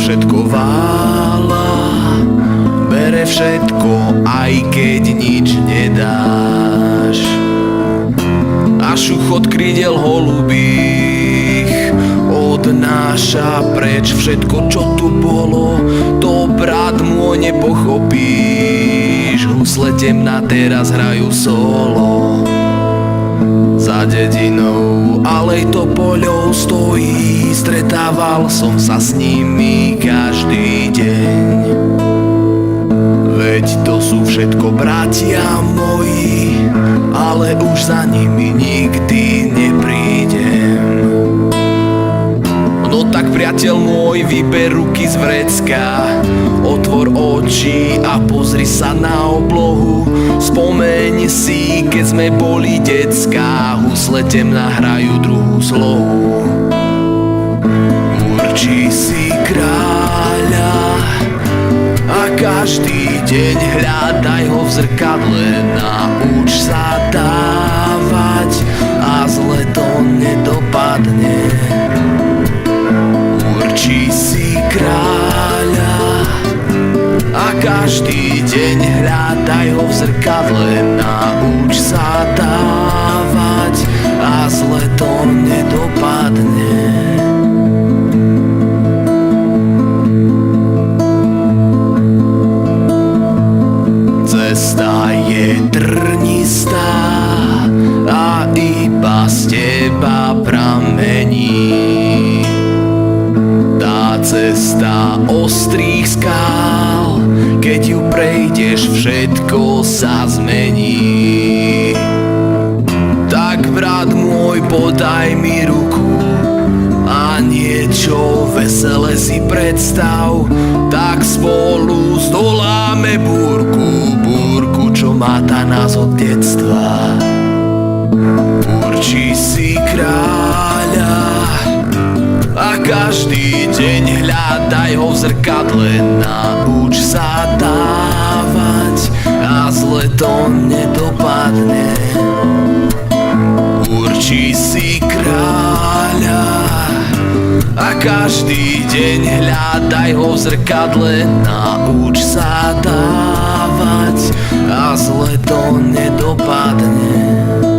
všetko vála, bere všetko, aj keď nič nedáš. A šuchot krídel holubých odnáša preč všetko, čo tu bolo. To, brat môj, nepochopíš. Husle temná teraz hrajú solo. Za dedinou, alej topoľou stojí. Stretával som sa s nimi každý deň. Veď to sú všetko bratia moji, ale už za nimi nikdy neprídem. No tak priateľ môj, vyber ruky z vrecka, otvor oči a pozri sa na oblohu. Spomeň si, keď sme boli decká, husle temná hrajú druhú slohu. Urči si kráľa a každý deň hľadaj ho v zrkadle. Nauč sa dávať a zle to nedopadne. Urči si kráľa a každý deň hľadaj ho v zrkadle. Nauč sa dávať a zle to nedopadne. Cesta je trnistá a iba z teba pramení. Tá cesta ostrých skál, keď ju prejdeš, všetko sa zmení. Tak, brat môj, podaj mi ruku a niečo veselé si predstav. Tak spolu zdoláme búrku, čo máta nás od detstva. Urči si kráľa a každý deň hľadaj ho v zrkadle. Nauč sa dávať a zle to nedopadne. Urči si kráľa a každý deň hľadaj ho v zrkadle. Nauč sa dávať a zle to nedopadne.